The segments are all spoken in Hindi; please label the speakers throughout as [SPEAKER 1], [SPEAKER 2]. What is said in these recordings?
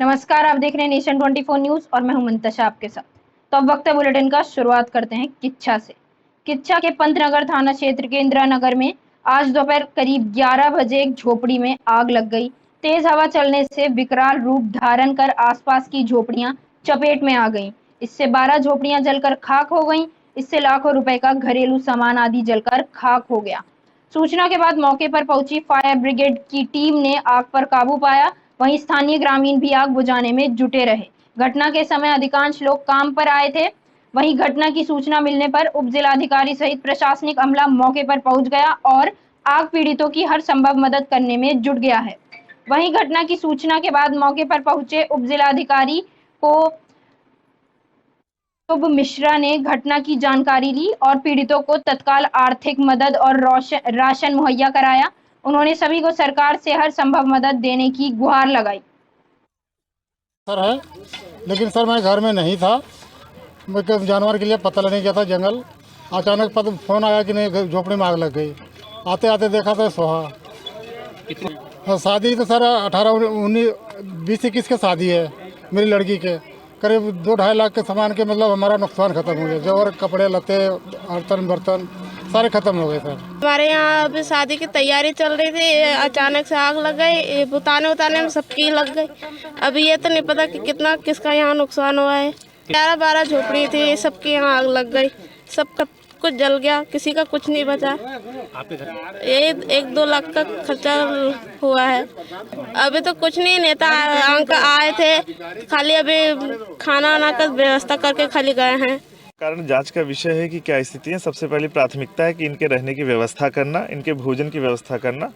[SPEAKER 1] नमस्कार, आप देख रहे हैं नेशन 24 न्यूज और मैं हूं मुंतशा आपके साथ। तो अब वक्त है बुलेटिन का। शुरुआत करते हैं किच्छा से। किच्छा के पंतनगर थाना क्षेत्र के इंदिरा नगर में आज दोपहर करीब 11 बजे एक झोपड़ी में आग लग गई। तेज हवा चलने से विकराल रूप धारण कर आसपास की झोपड़ियां चपेट में आ गईं। इससे 12 झोपड़ियां जलकर खाक हो गईं। इससे लाखों रुपए का घरेलू सामान आदि जलकर खाक हो गया। सूचना के बाद मौके पर पहुंची फायर ब्रिगेड की टीम ने आग पर काबू पाया। वहीं स्थानीय ग्रामीण भी आग बुझाने में जुटे रहे। घटना के समय अधिकांश लोग काम पर आए थे। वहीं घटना की सूचना मिलने पर उप जिलाधिकारी सहित प्रशासनिक अमला मौके पर पहुंच गया और आग पीड़ितों की हर संभव मदद करने में जुट गया है। वहीं घटना की सूचना के बाद मौके पर पहुंचे उप जिलाधिकारी को शुभ मिश्रा ने घटना की जानकारी ली और पीड़ितों को तत्काल आर्थिक मदद और राशन मुहैया कराया। उन्होंने सभी को सरकार से हर संभव मदद देने की गुहार लगाई।
[SPEAKER 2] सर है, लेकिन सर मैं घर में नहीं था। मैं जानवर के लिए पता लगने गया था जंगल। अचानक फोन आया कि नहीं झोपड़ी में आग लग गई। आते आते देखा था सोहा। शादी तो सर 18-19-20-21 के शादी है मेरी लड़की के। करीब 2-2.5 लाख के सामान के मतलब हमारा नुकसान खत्म हो गया। जेवर, कपड़े लत्ते, बर्तन सारे खत्म हो गए सर।
[SPEAKER 3] हमारे यहाँ अभी शादी की तैयारी चल रही थी, अचानक से आग लग गई। बुताने में सबकी लग गई। अभी ये तो नहीं पता कि कितना किसका यहाँ नुकसान हुआ है। 11-12 झोपड़ी थी, सबकी यहाँ आग लग गई। सब कुछ जल गया, किसी का कुछ नहीं बचा। ये 1-2 लाख का खर्चा हुआ है। अभी तो कुछ नहीं, नेता अंकल आए थे, खाली अभी खाना वाना का व्यवस्था करके खाली गए हैं।
[SPEAKER 4] कारण जांच का विषय है कि क्या स्थिति है। सबसे पहली प्राथमिकता है कि इनके रहने की व्यवस्था करना, इनके भोजन की व्यवस्था करना।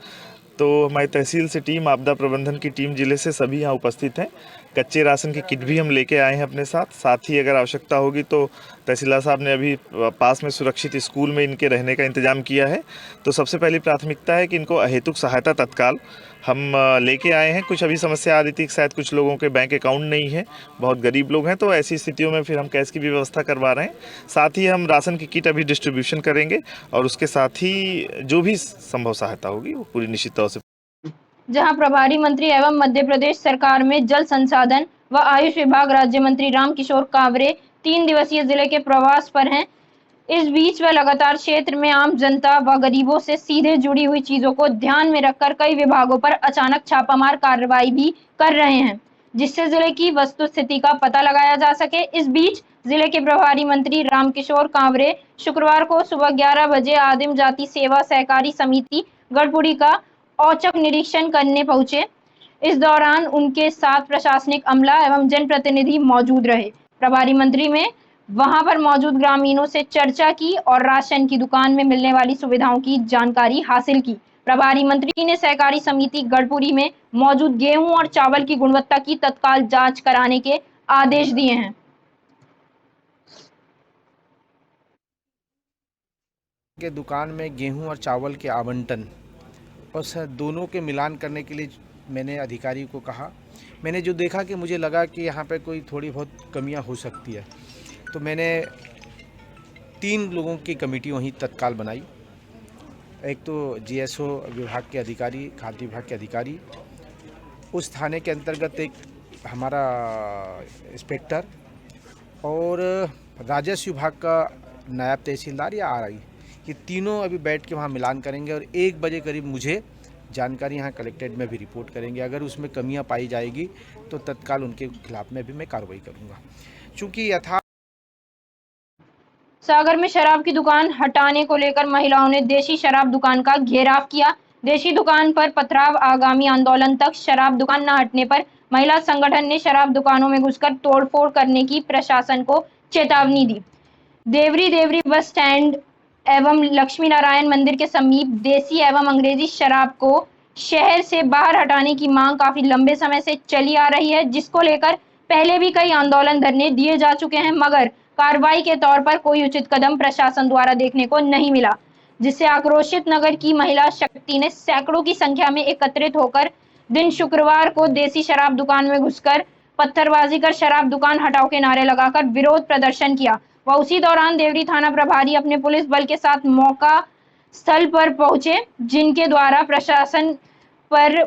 [SPEAKER 4] तो हमारी तहसील से टीम, आपदा प्रबंधन की टीम जिले से सभी यहाँ उपस्थित हैं। कच्चे राशन की किट भी हम लेके आए हैं अपने साथ ही अगर आवश्यकता होगी तो तहसीलदार साहब ने अभी पास में सुरक्षित स्कूल में इनके रहने का इंतजाम किया है। तो सबसे पहली प्राथमिकता है कि इनको अहेतुक सहायता तत्काल हम लेके आए हैं। कुछ अभी समस्या आ रही थी कि शायद कुछ लोगों के बैंक अकाउंट नहीं है, बहुत गरीब लोग हैं, तो ऐसी स्थितियों में फिर हम कैश की भी व्यवस्था करवा रहे हैं। साथ ही हम राशन की किट अभी डिस्ट्रीब्यूशन करेंगे और उसके साथ ही जो भी संभव सहायता होगी वो पूरी निश्चित तौर से।
[SPEAKER 1] जहां प्रभारी मंत्री एवं मध्य प्रदेश सरकार में जल संसाधन व आयुष विभाग राज्य मंत्री रामकिशोर कांवरे 3 दिवसीय जिले के प्रवास पर हैं। इस बीच वह लगातार क्षेत्र में आम जनता व गरीबों से सीधे जुड़ी हुई चीजों को ध्यान में रखकर कई विभागों पर अचानक छापामार कार्रवाई भी कर रहे हैं, जिससे जिले की वस्तुस्थिति का पता लगाया जा सके। इस बीच जिले के प्रभारी मंत्री रामकिशोर कांवरे शुक्रवार को सुबह 11 बजे आदिम जाति सेवा सहकारी समिति गढ़पुरी का औचक निरीक्षण करने पहुंचे। इस दौरान उनके साथ प्रशासनिक अमला एवं जनप्रतिनिधि मौजूद रहे। प्रभारी मंत्री में वहां पर मौजूद ग्रामीणों से चर्चा की और राशन की दुकान में मिलने वाली सुविधाओं की जानकारी हासिल की। प्रभारी मंत्री ने सहकारी समिति गढ़पुरी में मौजूद गेहूं और चावल की गुणवत्ता की तत्काल जांच कराने के आदेश दिए हैं।
[SPEAKER 5] के दुकान में गेहूं और चावल के आवंटन और दोनों के मिलान करने के लिए मैंने अधिकारी को कहा। मैंने जो देखा कि मुझे लगा कि यहाँ पे कोई थोड़ी बहुत कमियाँ हो सकती है, तो मैंने 3 लोगों की कमेटी वहीं तत्काल बनाई। एक तो जीएसओ विभाग के अधिकारी, खाद्य विभाग के अधिकारी, उस थाने के अंतर्गत एक हमारा इंस्पेक्टर और राजस्व विभाग का नायब तहसीलदार या आरआई, ये तीनों अभी बैठ के वहाँ मिलान करेंगे और 1 बजे करीब मुझे जानकारी यहाँ कलेक्ट्रेट में भी रिपोर्ट करेंगे। अगर उसमें कमियाँ पाई जाएगी तो तत्काल उनके खिलाफ में भी मैं कार्रवाई करूँगा। चूँकि
[SPEAKER 1] सागर में शराब की दुकान हटाने को लेकर महिलाओं ने देशी शराब दुकान का घेराव किया। देशी दुकान पर पथराव। आगामी आंदोलन तक शराब दुकान न हटने पर महिला संगठन ने शराब दुकानों में घुसकर तोड़फोड़ करने की प्रशासन को चेतावनी दी। देवरी बस स्टैंड एवं लक्ष्मी नारायण मंदिर के समीप देसी एवं अंग्रेजी शराब को शहर से बाहर हटाने की मांग काफी लंबे समय से चली आ रही है, जिसको लेकर पहले भी कई आंदोलन धरने दिए जा चुके हैं, मगर कार्रवाई के तौर पर कोई उचित कदम प्रशासन द्वारा देखने को नहीं मिला, जिससे आक्रोशित नगर की महिला शक्ति ने सैकड़ों की संख्या में एकत्रित होकर दिन शुक्रवार को देसी शराब दुकान में घुसकर पत्थरबाजी कर शराब दुकान हटाओ के नारे लगाकर विरोध प्रदर्शन किया। वह उसी दौरान देवरी थाना प्रभारी अपने पुलिस बल के साथ मौका स्थल पर पहुंचे, जिनके द्वारा प्रशासन पर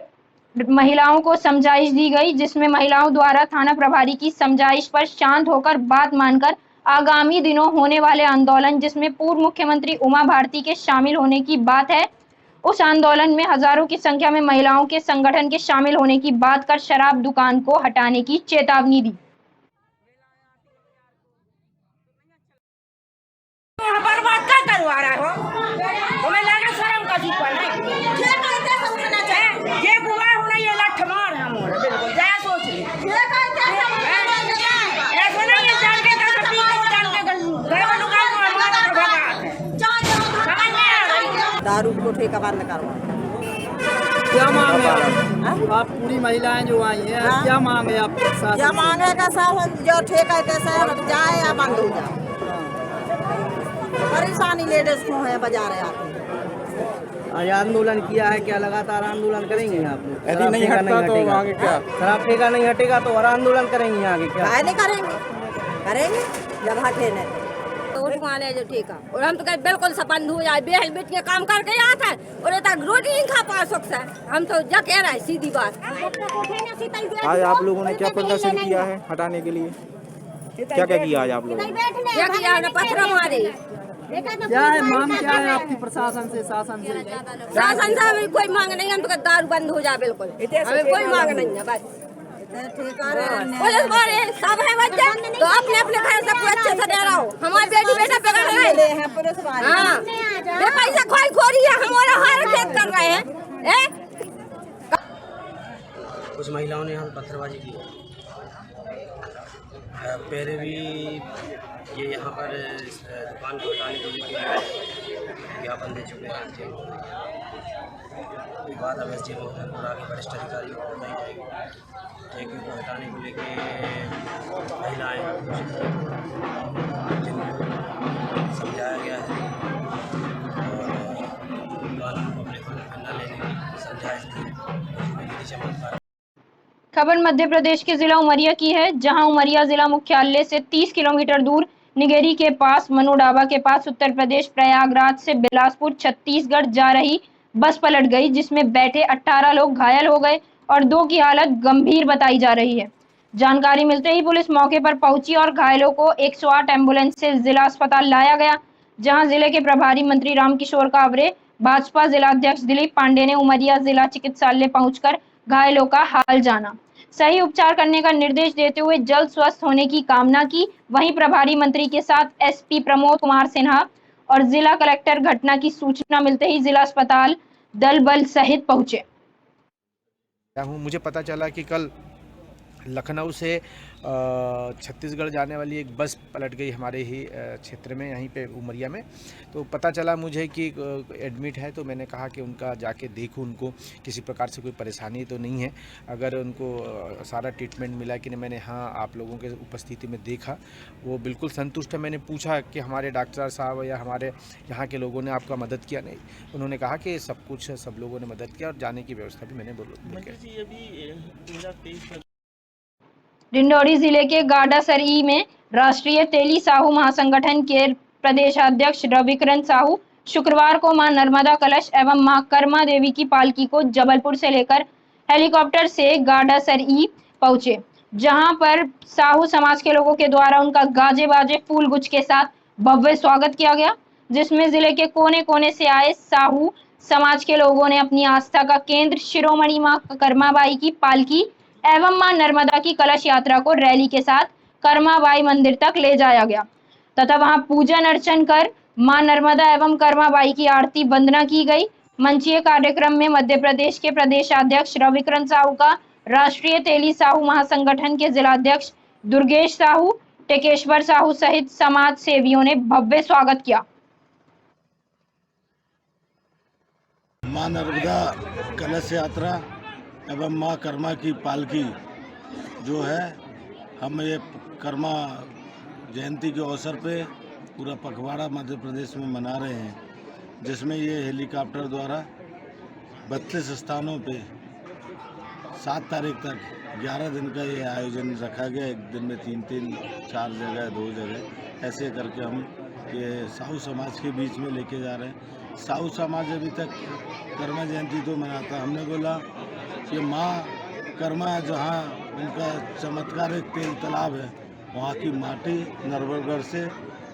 [SPEAKER 1] महिलाओं को समझाइश दी गई, जिसमें महिलाओं द्वारा थाना प्रभारी की समझाइश पर शांत होकर बात मानकर आगामी दिनों होने वाले आंदोलन, जिसमें पूर्व मुख्यमंत्री उमा भारती के शामिल होने की बात है, उस आंदोलन में हजारों की संख्या में महिलाओं के संगठन के शामिल होने की बात कर शराब दुकान को हटाने की चेतावनी दी।
[SPEAKER 6] बर्बाद क्या करवा रहा हो? तुम्हें लगा शर्म का चीज पर नहीं? ये बुआ होना ये लठ मार हम बिल्कुल जया सोच ली। ऐसा नहीं है जान के कर सकती तो जान के घर वालों का हमारा भगा है। समझ में आ रही?
[SPEAKER 7] दारू को ठेका बंद करवा।
[SPEAKER 8] क्या मांगे आप पूरी महिलाएं जो आई हैं, क्या मांगे आप?
[SPEAKER 7] क्या मांगे का साहब जो ठेका कैसे हट जाए या बंद हो जाए। परेशानी लेडीज को है बाजार आती।
[SPEAKER 8] आज आंदोलन किया है, क्या लगातार आंदोलन करेंगे आप लोग?
[SPEAKER 5] यदि नहीं हटता तो आगे क्या?
[SPEAKER 8] शराब ठेका नहीं हटेगा तो और आंदोलन करेंगे आगे क्या?
[SPEAKER 7] नहीं करेंगे, करेंगे जब हटे नहीं
[SPEAKER 9] तो उठवाने जो ठीक है। और हम तो कहीं बिल्कुल से बंद हो जाए, बेहल बेच के काम करके आता है और तक रोटी नहीं खा पा सकता है। हम तो जा कह रहे हैं सीधी बात।
[SPEAKER 10] आज आप लोगों ने क्या प्रदर्शन किया है हटाने के लिए? क्या क्या किया आज आप लोगों ने?
[SPEAKER 9] क्या किया है? पत्थर मारे।
[SPEAKER 8] क्या है मांग, क्या है आपकी प्रशासन से, शासन से?
[SPEAKER 9] शासन से हमें कोई मांग नहीं, हम तो दारू बंद हो जाए बिल्कुल, हमें कोई मांग नहीं है। बस पुलिस वाले सब है बच्चे तो अपने अपने घर से अच्छे से दे रहा हो। हमारे बेटी बेटा पकड़ रहे हैं
[SPEAKER 7] पुलिस वाले।
[SPEAKER 9] हाँ, ये पैसा खोरी है, हमारा हर खेत कर रहे हैं।
[SPEAKER 8] कुछ महिलाओं ने यहाँ पत्थरबाजी की। पहले भी ये यहाँ पर दुकान को हटाने के लिए ज्ञापन दे चुके हैं। बात अब एसडीएम महोदय आगे वरिष्ठ अधिकारियों को बताई जाएगी। ठेके को हटाने को लेके महिलाएं जिनको समझाया गया है और अपने न लेने की समझाइश दी।
[SPEAKER 1] खबर मध्य प्रदेश के जिला उमरिया की है, जहां उमरिया जिला मुख्यालय से 30 किलोमीटर दूर निगेरी के पास मनोडाबा के पास उत्तर प्रदेश प्रयागराज से बिलासपुर छत्तीसगढ़ जा रही बस पलट गई, जिसमें बैठे 18 लोग घायल हो गए और 2 की हालत गंभीर बताई जा रही है। जानकारी मिलते ही पुलिस मौके पर पहुंची और घायलों को 108 एम्बुलेंस से जिला अस्पताल लाया गया, जहां जिले के प्रभारी मंत्री रामकिशोर कावरे, भाजपा जिलाध्यक्ष दिलीप पांडे ने उमरिया जिला चिकित्सालय पहुंचकर घायलों का हाल जाना, सही उपचार करने का निर्देश देते हुए जल्द स्वस्थ होने की कामना की। वहीं प्रभारी मंत्री के साथ एसपी प्रमोद कुमार सिन्हा और जिला कलेक्टर घटना की सूचना मिलते ही जिला अस्पताल दल बल सहित पहुंचे।
[SPEAKER 5] मुझे पता चला कि कल लखनऊ से छत्तीसगढ़ जाने वाली एक बस पलट गई हमारे ही क्षेत्र में, यहीं पे उमरिया में। तो पता चला मुझे कि एडमिट है, तो मैंने कहा कि उनका जाके देखूं, उनको किसी प्रकार से कोई परेशानी तो नहीं है। अगर उनको सारा ट्रीटमेंट मिला कि नहीं, मैंने हाँ आप लोगों के उपस्थिति में देखा, वो बिल्कुल संतुष्ट है। मैंने पूछा कि हमारे डॉक्टर साहब या हमारे यहाँ के लोगों ने आपका मदद किया? नहीं, उन्होंने कहा कि सब कुछ सब लोगों ने मदद किया और जाने की व्यवस्था भी मैंने
[SPEAKER 1] डिंडौरी जिले के गाडासरी में राष्ट्रीय तेली साहू महासंगठन के प्रदेशाध्यक्ष रविकरण साहू शुक्रवार को मां नर्मदा कलश एवं मां कर्मा देवी की पालकी को जबलपुर से लेकर हेलीकॉप्टर से गाडासरी पहुंचे, जहां पर साहू समाज के लोगों के द्वारा उनका गाजे बाजे फूल गुच्छ के साथ भव्य स्वागत किया गया, जिसमें जिले के कोने कोने से आए साहू समाज के लोगों ने अपनी आस्था का केंद्र शिरोमणि मां कर्माबाई की पालकी एवं मां नर्मदा की कलश यात्रा को रैली के साथ कर्माबाई मंदिर तक ले जाया गया तथा वहां पूजन अर्चन कर मां नर्मदा एवं कर्माबाई की आरती वंदना की गई। मंचीय कार्यक्रम में मध्य प्रदेश के प्रदेशाध्यक्ष रविकरण साहू का राष्ट्रीय तेली साहू महासंगठन के जिलाध्यक्ष दुर्गेश साहू, टेकेश्वर साहू सहित समाज सेवियों ने भव्य स्वागत किया।
[SPEAKER 11] मां नर्मदा कलश यात्रा एवं मां कर्मा की पालकी जो है, हम ये कर्मा जयंती के अवसर पे पूरा पखवाड़ा मध्य प्रदेश में मना रहे हैं, जिसमें ये हेलीकॉप्टर द्वारा 32 स्थानों पे 7 तारीख तक 11 दिन का ये आयोजन रखा गया। एक दिन में 3-3, 4 जगह, 2 जगह ऐसे करके हम ये साहू समाज के बीच में लेके जा रहे हैं। साहू समाज अभी तक कर्मा जयंती तो मनाता, हमने बोला ये माँ कर्मा जहाँ उनका चमत्कारिक तेल तालाब है, वहाँ की माटी नरवरगढ़ से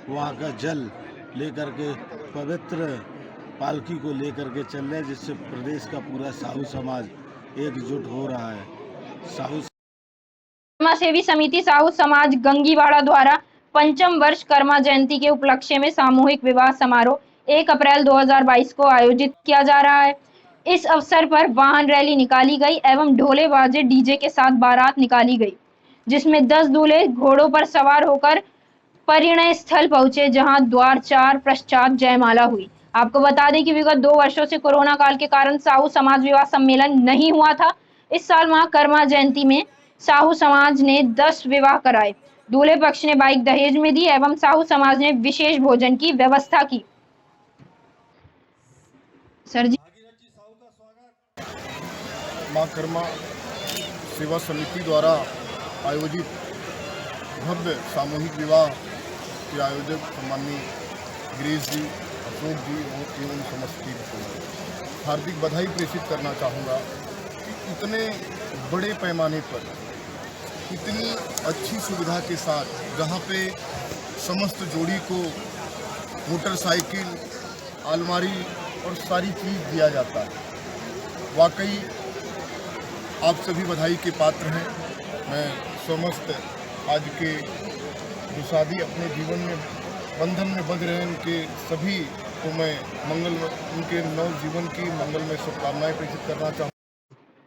[SPEAKER 11] वहाँ का जल लेकर के पवित्र पालकी को लेकर के चल रहे, जिससे प्रदेश का पूरा साहू समाज एकजुट हो रहा है। साहू
[SPEAKER 1] कर्मा सेवी समिति साहू समाज गंगीवाड़ा द्वारा पंचम वर्ष कर्मा जयंती के उपलक्ष्य में सामूहिक विवाह समारोह 1 अप्रैल 2022 को आयोजित किया जा रहा है। इस अवसर पर वाहन रैली निकाली गई एवं ढोले बाजे डीजे के साथ बारात निकाली गई, जिसमें 10 दूल्हे घोड़ों पर सवार होकर परिणय स्थल पहुंचे, जहां द्वार 4 पश्चात जयमाला हुई। आपको बता दें कि विगत 2 वर्षों से कोरोना काल के कारण साहू समाज विवाह सम्मेलन नहीं हुआ था। इस साल मां कर्मा जयंती में साहू समाज ने 10 विवाह कराए। दूल्हे पक्ष ने बाइक दहेज में दी एवं साहू समाज ने विशेष भोजन की व्यवस्था की। सर जी,
[SPEAKER 2] माँ कर्मा सेवा समिति द्वारा आयोजित भव्य सामूहिक विवाह के आयोजक सम्माननीय गिरीश जी, अशोक जी एवं समस्त टीम को हार्दिक बधाई प्रेषित करना चाहूँगा कि इतने बड़े पैमाने पर इतनी अच्छी सुविधा के साथ जहाँ पे समस्त जोड़ी को मोटरसाइकिल, अलमारी और सारी चीज़ दिया जाता है। वाकई आप सभी बधाई के पात्र हैं। मैं समस्त आज के जो शादी अपने जीवन में बंधन में बंध रहे हैं उनके सभी को मैं उनके नव जीवन की मंगलमय शुभकामनाएं प्रेषित करना चाहूँगा।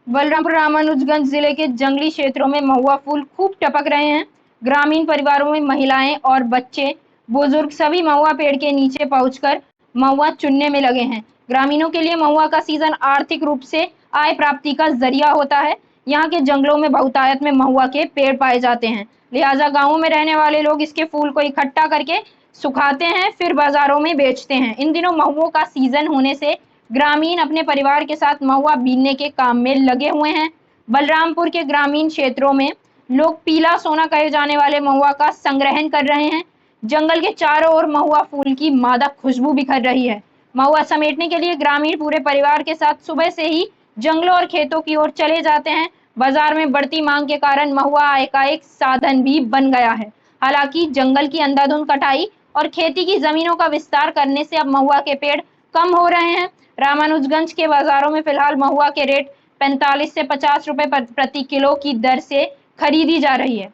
[SPEAKER 1] बलरामपुर रामानुजगंज जिले के जंगली क्षेत्रों में महुआ फूल खूब टपक रहे हैं। ग्रामीण परिवारों में महिलाएं और बच्चे, बुजुर्ग सभी महुआ पेड़ के नीचे पहुंचकर महुआ चुनने में लगे हैं। ग्रामीणों के लिए महुआ का सीजन आर्थिक रूप से आय प्राप्ति का जरिया होता है। यहाँ के जंगलों में बहुतायत में महुआ के पेड़ पाए जाते हैं, लिहाजा गाँवों में रहने वाले लोग इसके फूल को इकट्ठा करके सुखाते हैं, फिर बाजारों में बेचते हैं। इन दिनों महुओं का सीजन होने से ग्रामीण अपने परिवार के साथ महुआ बीनने के काम में लगे हुए हैं। बलरामपुर के ग्रामीण क्षेत्रों में लोग पीला सोना कहे जाने वाले महुआ का संग्रहण कर रहे हैं। जंगल के चारों ओर महुआ फूल की मादक खुशबू बिखर रही है। महुआ समेटने के लिए ग्रामीण पूरे परिवार के साथ सुबह से ही जंगलों और खेतों की ओर चले जाते हैं। बाजार में बढ़ती मांग के कारण महुआ आय का एक साधन भी बन गया है। हालांकि जंगल की अंधाधुंध कटाई और खेती की जमीनों का विस्तार करने से अब महुआ के पेड़ कम हो रहे हैं। रामानुजगंज के बाजारों में फिलहाल महुआ के रेट 45 से 50 रुपए प्रति किलो की दर से खरीदी जा रही है।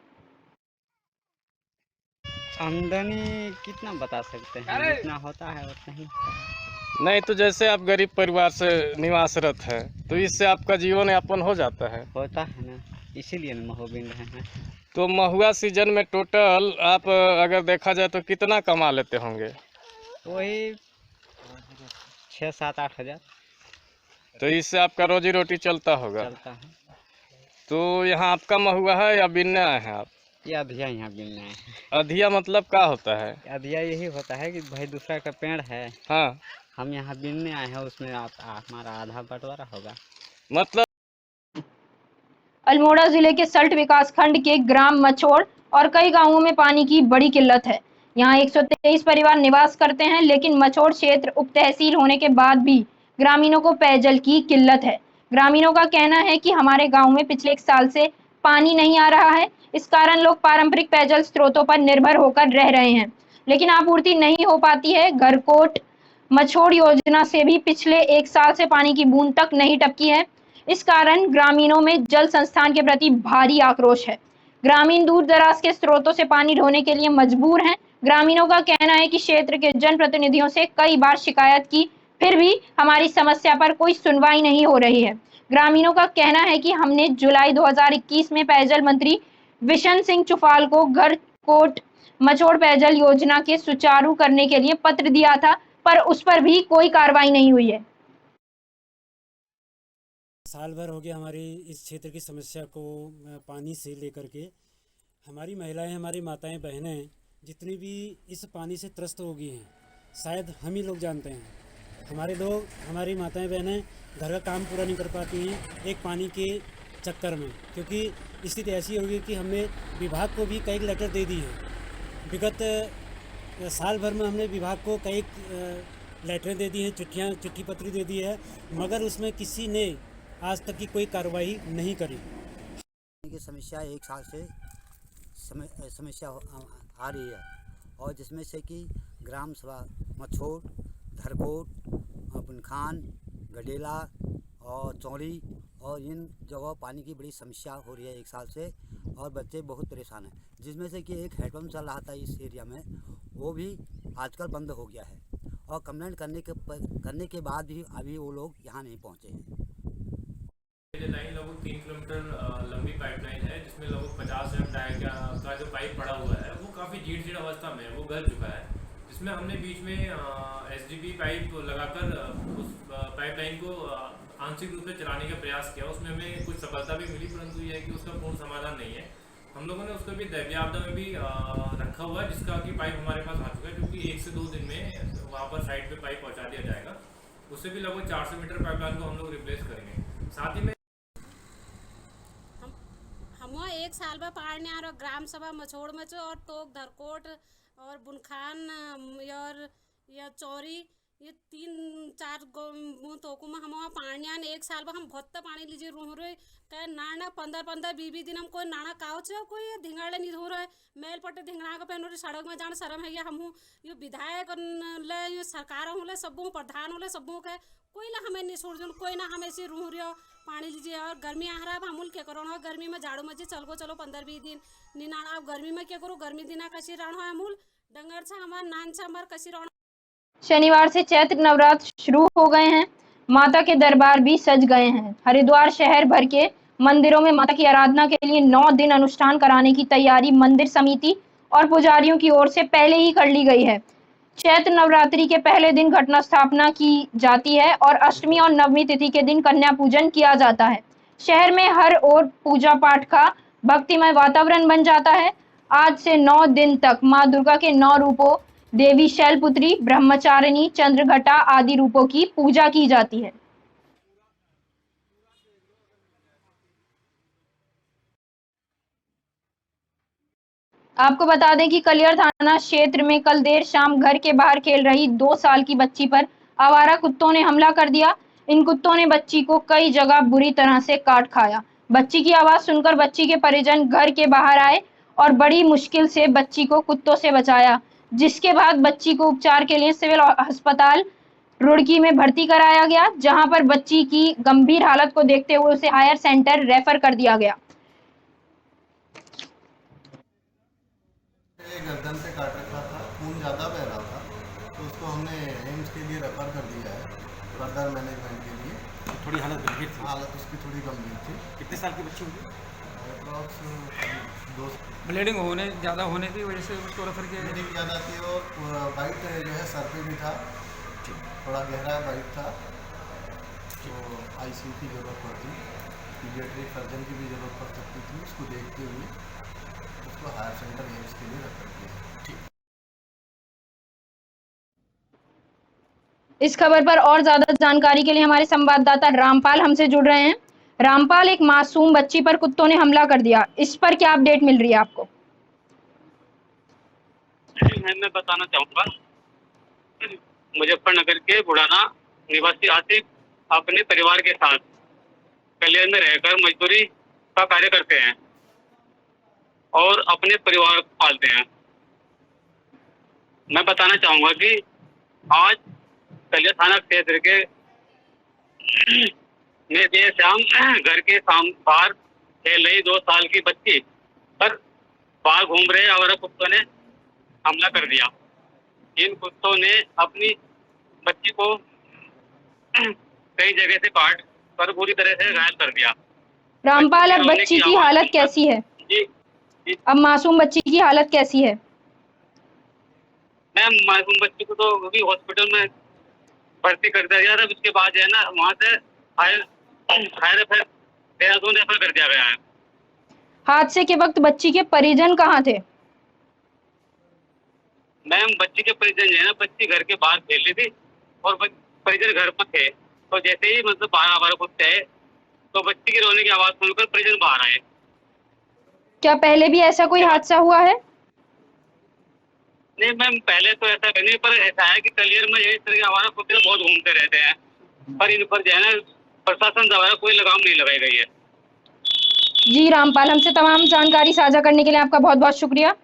[SPEAKER 12] आमदनी कितना बता सकते हैं? जितना होता है उतना ही।
[SPEAKER 13] नहीं तो जैसे आप गरीब परिवार से निवासरत है तो इससे आपका जीवन यापन हो जाता है।
[SPEAKER 12] होता है ना, इसीलिए महुआ बीन रहे हैं।
[SPEAKER 13] तो महुआ सीजन में टोटल आप अगर देखा जाए तो कितना कमा लेते होंगे?
[SPEAKER 12] वही 6-7-8 हज़ार।
[SPEAKER 13] तो इससे आपका रोजी रोटी चलता होगा?
[SPEAKER 12] चलता है।
[SPEAKER 13] तो यहाँ आपका महुआ है या बीनने आए हैं आप?
[SPEAKER 12] ये अधिया यहाँ बीनने आए हैं।
[SPEAKER 13] अधिया मतलब क्या होता है?
[SPEAKER 12] अधिया यही होता है कि भाई दूसरा का पेड़ है,
[SPEAKER 13] हाँ,
[SPEAKER 12] हम यहाँ बीनने आए हैं, उसमें हमारा आधा बंटवारा होगा।
[SPEAKER 13] मतलब
[SPEAKER 1] अल्मोड़ा जिले के सल्ट विकास खंड के ग्राम मछोड़ और कई गांवों में पानी की बड़ी किल्लत है। यहाँ 123 परिवार निवास करते हैं, लेकिन मछोड़ क्षेत्र उप तहसील होने के बाद भी ग्रामीणों को पेयजल की किल्लत है। ग्रामीणों का कहना है कि हमारे गांव में पिछले 1 साल से पानी नहीं आ रहा है। इस कारण लोग पारंपरिक पेयजल स्रोतों पर निर्भर होकर रह रहे हैं, लेकिन आपूर्ति नहीं हो पाती है। घरकोट मछोड़ योजना से भी पिछले 1 साल से पानी की बूंद तक नहीं टपकी है। इस कारण ग्रामीणों में जल संस्थान के प्रति भारी आक्रोश है। ग्रामीण दूर दराज के स्रोतों से पानी ढोने के लिए मजबूर हैं। ग्रामीणों का कहना है कि क्षेत्र के जनप्रतिनिधियों से कई बार शिकायत की, फिर भी हमारी समस्या पर कोई सुनवाई नहीं हो रही है। ग्रामीणों का कहना है कि हमने जुलाई 2021 में पेयजल मंत्री विशन सिंह चुफाल को घरकोट मछोड़ पेयजल योजना के सुचारू करने के लिए पत्र दिया था, पर उस पर भी कोई कार्रवाई नहीं हुई है।
[SPEAKER 14] साल भर हो गया हमारी इस क्षेत्र की समस्या को पानी से लेकर के। हमारी महिलाएं, हमारी माताएं, बहनें जितनी भी इस पानी से त्रस्त हो गई हैं, शायद हम ही लोग जानते हैं। हमारे लोग, हमारी माताएं बहनें घर का काम पूरा नहीं कर पाती हैं एक पानी के चक्कर में, क्योंकि स्थिति ऐसी हो गई कि हमने विभाग को भी कई लेटर दे दी है। विगत साल भर में हमने विभाग को कई लेटरें दे दी हैं, चिट्ठी पत्री दे दी है, मगर उसमें किसी ने आज तक की कोई कार्रवाई नहीं करी।
[SPEAKER 15] की समस्या एक साल से समस्या आ रही है, और जिसमें से कि ग्राम सभा मछोट, धरकोट, बुनखान, गडेला और चौड़ी और इन जगहों पानी की बड़ी समस्या हो रही है एक साल से, और बच्चे बहुत परेशान हैं। जिसमें से कि एक हैंडपम्प चल रहा था इस एरिया में, वो भी आजकल बंद हो गया है, और कंप्लेंट करने के बाद भी अभी वो लोग यहाँ नहीं पहुँचे हैं।
[SPEAKER 16] लाइन लगभग 3 किलोमीटर लंबी पाइपलाइन है, जिसमें लगभग 50 एम का जो पाइप पड़ा हुआ है वो काफ़ी जीर्ण अवस्था में है, वो गल चुका है। जिसमें हमने बीच में एसडीपी पाइप लगाकर उस पाइपलाइन को आंशिक रूप से चलाने का प्रयास किया। उसमें हमें कुछ सफलता भी मिली, परंतु यह है कि उसका पूर्ण समाधान नहीं है। हम लोगों ने उसको भी दैवीय आपदा में भी रखा हुआ है, जिसका कि पाइप हमारे पास आ चुका है, क्योंकि 1 से 2 दिन में वहाँ पर साइड पे पाइप पहुँचा दिया जाएगा। उससे भी लगभग 400 मीटर पाइपलाइन को हम लोग रिप्लेस करेंगे। साथ ही में
[SPEAKER 17] हम 1 साल में पाड़ने और ग्राम सभा मछोड़ में और टोक धरकोट और बुनखान और या चौरी, ये 3-4 तोकू में हम वहाँ पानी 1 साल में हम बहुत पानी लीजिए रूह रहे कह नाना 15-20 दिन हम कोई नाना काव छे कोई धिंगाड़े नहीं हो रहे मेल पट्टे धिंगड़ा के पहन रहे सड़क में जान शर्म है। हम ये विधायक ले ये सरकार होले सबों प्रधान होले सबों के कोई ला हमें नहीं छोड़ जो कोई ना हम ऐसे रूह रहे पानी लीजिए। और गर्मी आ रहा है हमूल क्या करो, गर्मी में झाड़ू मजे चलो 15-20 दिन निना। अब गर्मी में क्या करो, गर्मी दिना कसी रहना है अमूल डंगर छा हमार नान छा हमार कसी रहना।
[SPEAKER 1] शनिवार से चैत्र नवरात्र शुरू हो गए हैं, माता के दरबार भी सज गए हैं। हरिद्वार शहर भर के मंदिरों में माता की आराधना के लिए 9 दिन अनुष्ठान कराने की तैयारी मंदिर समिति और पुजारियों की ओर से पहले ही कर ली गई है। चैत्र नवरात्रि के पहले दिन घटना स्थापना की जाती है और अष्टमी और नवमी तिथि के दिन कन्या पूजन किया जाता है। शहर में हर ओर पूजा पाठ का भक्तिमय वातावरण बन जाता है। आज से 9 दिन तक माँ दुर्गा के 9 रूपों देवी शैलपुत्री, ब्रह्मचारिणी, चंद्रघटा आदि रूपों की पूजा की जाती है। आपको बता दें कि कलियर थाना क्षेत्र में कल देर शाम घर के बाहर खेल रही 2 साल की बच्ची पर आवारा कुत्तों ने हमला कर दिया। इन कुत्तों ने बच्ची को कई जगह बुरी तरह से काट खाया। बच्ची की आवाज सुनकर बच्ची के परिजन घर के बाहर आए और बड़ी मुश्किल से बच्ची को कुत्तों से बचाया, जिसके बाद बच्ची को उपचार के लिए सिविल अस्पताल रुड़की में भर्ती कराया गया, जहां पर बच्ची की गंभीर हालत को देखते हुए उसे हायर सेंटर रेफर कर दिया गया।
[SPEAKER 18] गर्दन से काट रखा था, खून ज़्यादा बह रहा था, तो उसको हमने एम्स के लिए रेफर कर दिया है फर्दर मैनेजमेंट के लिए।
[SPEAKER 10] थोड़ी हालत गंभीर थी,
[SPEAKER 18] हालत उसकी थोड़ी गंभीर थी।
[SPEAKER 10] कितने साल की बच्ची होगी?
[SPEAKER 18] अप्रॉक्स 2।
[SPEAKER 12] ब्लीडिंग होने ज़्यादा होने की वजह से उसको रेफर किया?
[SPEAKER 18] ब्लीडिंग ज़्यादा थी और वाइट जो है सर पे भी था, थोड़ा गहरा वाइट था, तो आईसीयू की ज़रूरत पड़ती, पीडियाट्रिक सर्जन की भी ज़रूरत पड़ सकती थी। उसको देखते हुए उसको हायर सेंटर एम्स के लिए रेफर किया।
[SPEAKER 1] इस खबर पर और ज्यादा जानकारी के लिए हमारे संवाददाता रामपाल हमसे जुड़ रहे हैं। रामपाल, एक मासूम बच्ची पर कुत्तों ने हमला कर दिया, इस पर क्या अपडेट मिल रही है आपको?
[SPEAKER 19] मैं बताना चाहूँगा, मुजफ्फरनगर के बुढ़ाना निवासी आसिफ अपने परिवार के साथ कलियर में रहकर मजदूरी का कार्य करते हैं और अपने परिवार को पालते हैं। मैं बताना चाहूँगा कि आज कलियर थाना क्षेत्र के में देर शाम घर के बाहर खेल रही 2 साल की बच्ची पर बाहर घूम रहे आवारा कुत्तों ने हमला कर दिया। इन कुत्तों ने अपनी बच्ची को कई जगह से काट कर बुरी तरह से घायल कर दिया।
[SPEAKER 1] रामपाल, अब बच्ची की हालत कैसी है? अब मासूम बच्ची की हालत कैसी है?
[SPEAKER 19] मैम, मासूम बच्ची को तो अभी हॉस्पिटल में भर्ती कर दिया गया। उसके बाद जो है ना वहाँ से देहरादून रेफर कर दिया गया है।
[SPEAKER 1] हादसे के वक्त बच्ची के परिजन कहाँ थे?
[SPEAKER 19] मैम, बच्ची के परिजन जो है ना, बच्ची घर के बाहर खेल रही थी और परिजन घर पर थे, तो जैसे ही मतलब बाहर आवारा कुत्ते आए तो बच्ची की रोने की आवाज सुनकर परिजन बाहर आए।
[SPEAKER 1] क्या पहले भी ऐसा कोई हादसा हुआ है?
[SPEAKER 19] नहीं मैम, पहले तो ऐसा नहीं, पर ऐसा है कि कलियर में इस तरह के आवारा कुत्ते बहुत घूमते रहते हैं, पर इन पर जो है ना प्रशासन द्वारा कोई लगाम नहीं लगाई गई है।
[SPEAKER 1] जी रामपाल, हमसे तमाम जानकारी साझा करने के लिए आपका बहुत बहुत शुक्रिया।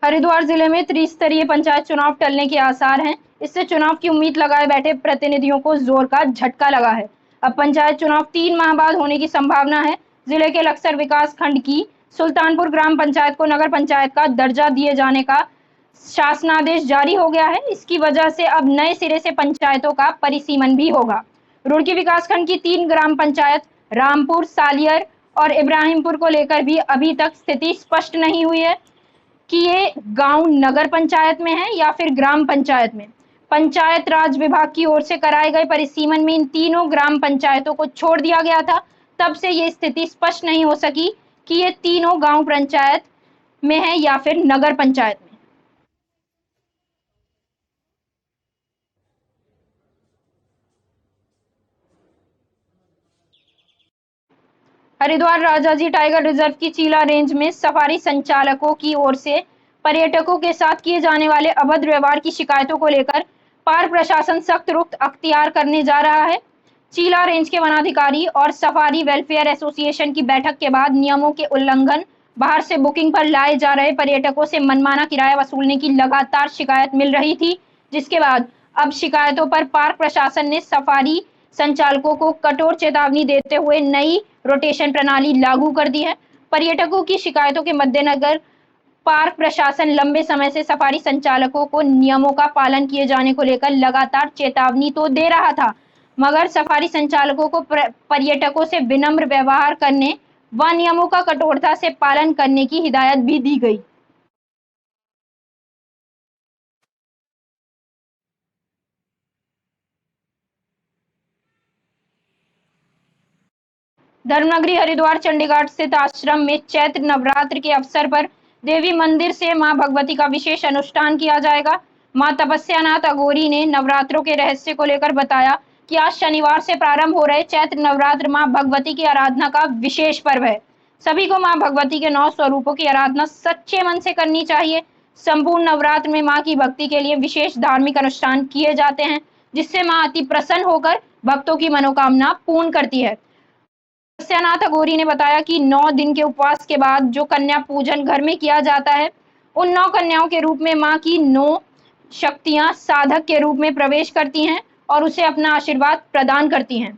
[SPEAKER 1] हरिद्वार जिले में त्रिस्तरीय पंचायत चुनाव टलने के आसार हैं। इससे चुनाव की उम्मीद लगाए बैठे प्रतिनिधियों को जोर का झटका लगा है। अब पंचायत चुनाव 3 माह बाद होने की संभावना है। जिले के लक्सर विकास खंड की सुल्तानपुर ग्राम पंचायत को नगर पंचायत का दर्जा दिए जाने का शासनादेश जारी हो गया है। इसकी वजह से अब नए सिरे से पंचायतों का परिसीमन भी होगा। रुड़की विकास खंड की 3 ग्राम पंचायत रामपुर, सालियर और इब्राहिमपुर को लेकर भी अभी तक स्थिति स्पष्ट नहीं हुई है कि ये गांव नगर पंचायत में है या फिर ग्राम पंचायत में। पंचायत राज विभाग की ओर से कराए गए परिसीमन में इन तीनों ग्राम पंचायतों को छोड़ दिया गया था। तब से ये स्थिति स्पष्ट नहीं हो सकी कि ये तीनों गांव पंचायत में है या फिर नगर पंचायत में। हरिद्वार राजाजी टाइगर रिजर्व की चीला रेंज में सफारी संचालकों की ओर से पर्यटकों के साथ किए जाने वाले अभद्र व्यवहार की शिकायतों को लेकर पार्क प्रशासन सख्त रुख अख्तियार करने जा रहा है। चीला रेंज के वनाधिकारी और सफारी वेलफेयर एसोसिएशन की बैठक के बाद नियमों के उल्लंघन, बाहर से बुकिंग पर लाए जा रहे पर्यटकों से मनमाना किराया वसूलने की लगातार शिकायत मिल रही थी, जिसके बाद अब शिकायतों पर पार्क प्रशासन ने सफारी संचालकों को कठोर चेतावनी देते हुए नई रोटेशन प्रणाली लागू कर दी है। पर्यटकों की शिकायतों के मद्देनजर पार्क प्रशासन लंबे समय से सफारी संचालकों को नियमों का पालन किए जाने को लेकर लगातार चेतावनी तो दे रहा था, मगर सफारी संचालकों को पर्यटकों से विनम्र व्यवहार करने व नियमों का कठोरता से पालन करने की हिदायत भी दी गई। धर्मनगरी हरिद्वार चंडीगढ़ स्थित आश्रम में चैत्र नवरात्र के अवसर पर देवी मंदिर से मां भगवती का विशेष अनुष्ठान किया जाएगा। मां तपस्यानाथ अघोरी ने नवरात्रों के रहस्य को लेकर बताया कि आज शनिवार से प्रारंभ हो रहे चैत्र नवरात्र मां भगवती की आराधना का विशेष पर्व है। सभी को मां भगवती के 9 स्वरूपों की आराधना सच्चे मन से करनी चाहिए। संपूर्ण नवरात्र में मां की भक्ति के लिए विशेष धार्मिक अनुष्ठान किए जाते हैं, जिससे मां अति प्रसन्न होकर भक्तों की मनोकामना पूर्ण करती है। तपस्यानाथ अघोरी ने बताया कि 9 दिन के उपवास के बाद जो कन्या पूजन घर में किया जाता है, उन 9 कन्याओं के रूप में मां की 9 शक्तियां साधक के रूप में प्रवेश करती हैं और उसे अपना आशीर्वाद प्रदान करती हैं।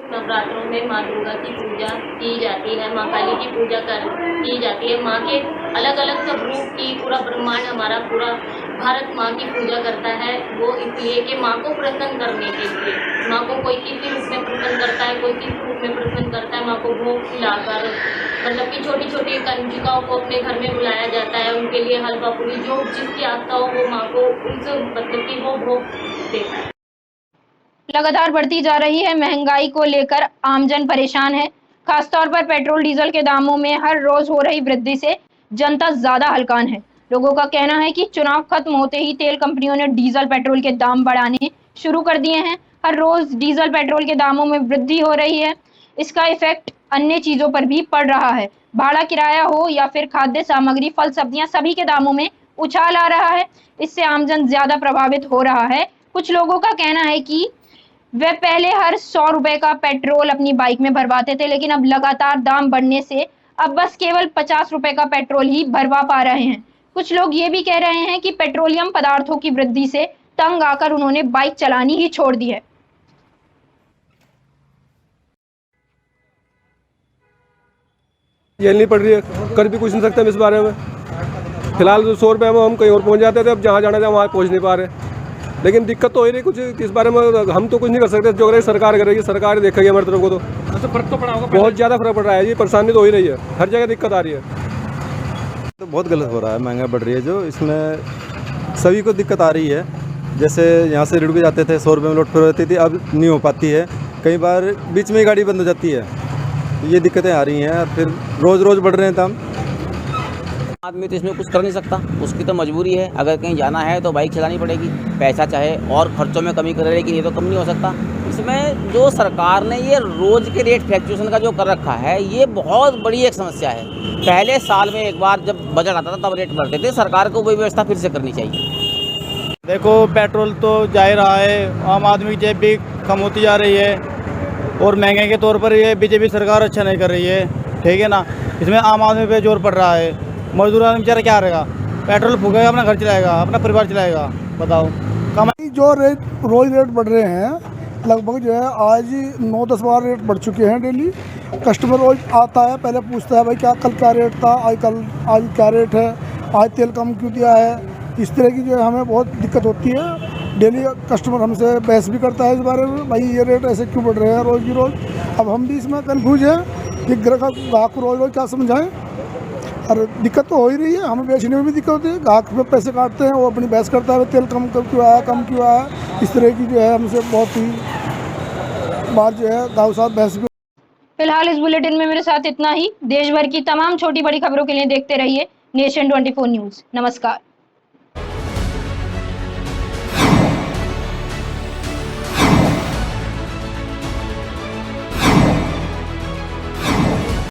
[SPEAKER 20] नवरात्रों में माँ दुर्गा की पूजा की जाती है, माँ काली की पूजा की जाती है। माँ के अलग अलग सब रूप की पूरा ब्रह्मांड, हमारा पूरा भारत माँ की पूजा करता है। वो इसलिए कि माँ को प्रसन्न करने के लिए, माँ को कोई किसी रूप में प्रसन्न करता है, कोई किस रूप में प्रसन्न करता है। माँ को भोग खिलाकर, मतलब कि छोटी छोटी कंजिकाओं को अपने घर में बुलाया जाता है, उनके लिए हलवा पूरी जो जिसकी आस्था हो वो माँ को उनसे मतलब कि वो भोग देता है।
[SPEAKER 1] लगातार बढ़ती जा रही है महंगाई को लेकर आमजन परेशान है। खासतौर पर पेट्रोल डीजल के दामों में हर रोज हो रही वृद्धि से जनता ज्यादा हलकान है। लोगों का कहना है कि चुनाव खत्म होते ही तेल कंपनियों ने डीजल पेट्रोल के दाम बढ़ाने शुरू कर दिए हैं। हर रोज डीजल पेट्रोल के दामों में वृद्धि हो रही है। इसका इफेक्ट अन्य चीजों पर भी पड़ रहा है। भाड़ा किराया हो या फिर खाद्य सामग्री, फल सब्जियां, सभी के दामों में उछाल आ रहा है। इससे आमजन ज्यादा प्रभावित हो रहा है। कुछ लोगों का कहना है कि वे पहले हर 100 रुपए का पेट्रोल अपनी बाइक में भरवाते थे, लेकिन अब लगातार दाम बढ़ने से अब बस केवल 50 रुपए का पेट्रोल ही भरवा पा रहे हैं। कुछ लोग ये भी कह रहे हैं कि पेट्रोलियम पदार्थों की वृद्धि से तंग आकर उन्होंने बाइक चलानी ही छोड़ दी है।
[SPEAKER 21] झेलनी पड़ रही है, कर भी कुछ नहीं सकते हम इस बारे में। फिलहाल तो 100 रुपये में हम कहीं और पहुंच जाते थे, अब जहाँ जाना था वहाँ पहुंच नहीं पा रहे। लेकिन दिक्कत तो हो ही रही, कुछ इस बारे में हम तो कुछ नहीं कर सकते। जो करेगी सरकार करेगी, सरकार देखेगी हमारी तरफ को। तो फर्क तो पड़ा होगा, बहुत ज़्यादा फर्क पड़ रहा है जी। परेशानी तो हो ही रही है, हर जगह दिक्कत आ रही है।
[SPEAKER 22] तो बहुत गलत हो रहा है, महंगाई बढ़ रही है जो, इसमें सभी को दिक्कत आ रही है। जैसे यहाँ से रुड़की जाते थे 100 रुपये में लोड फिर होती थी, अब नहीं हो पाती है। कई बार बीच में ही गाड़ी बंद हो जाती है। ये दिक्कतें आ रही हैं। फिर रोज़ रोज़ बढ़ रहे हैं दाम,
[SPEAKER 3] आदमी तो इसमें कुछ कर नहीं सकता, उसकी तो मजबूरी है। अगर कहीं जाना है तो बाइक चलानी पड़ेगी, पैसा चाहे और खर्चों में कमी करे, लेकिन ये तो कम नहीं हो सकता। इसमें जो सरकार ने ये रोज़ के रेट फ्लैक्चुएशन का जो कर रखा है, ये बहुत बड़ी एक समस्या है। पहले साल में एक बार जब बजट आता था तब रेट बढ़ते थे, सरकार को वही व्यवस्था फिर से करनी चाहिए।
[SPEAKER 4] देखो पेट्रोल तो जा ही रहा है, आम आदमी की जेब भी कम होती जा रही है और महंगे के तौर पर ये बीजेपी सरकार अच्छा नहीं कर रही है, ठीक है ना। इसमें आम आदमी पे जोर पड़ रहा है, मजदूर आदमी बेचारा क्या करेगा, पेट्रोल फूकेगा, अपना घर चलाएगा, अपना परिवार चलाएगा, बताओ।
[SPEAKER 23] कमाई जो रेट रोज रेट बढ़ रहे हैं, लगभग जो है आज 9-10 बार रेट बढ़ चुके हैं डेली। कस्टमर रोज आता है, पहले पूछता है भाई क्या कल क्या रेट था, आज क्या रेट है, आज तेल कम क्यों दिया है। इस तरह की जो है हमें बहुत दिक्कत होती है। डेली कस्टमर हमसे बहस भी करता है इस बारे में, भाई ये रेट ऐसे क्यों बढ़ रहे हैं रोज़ की रोज़। अब हम भी इसमें कन्फ्यूज हैं कि ग्राहक को रोज़ रोज़ क्या समझाएं। और दिक्कत तो हो ही रही है, हमें बेचने में भी दिक्कत होती है, ग्राहक में पैसे काटते हैं, वो अपनी बहस करता है तेल कम क्यों आया, कम क्यों आया। इस तरह की जो है हमसे बहुत ही बार जो है गाँव साथ बहस भी।
[SPEAKER 1] फिलहाल इस बुलेटिन में मेरे साथ इतना ही। देश भर की तमाम छोटी बड़ी खबरों के लिए देखते रहिए नेशन 24 न्यूज़। नमस्कार।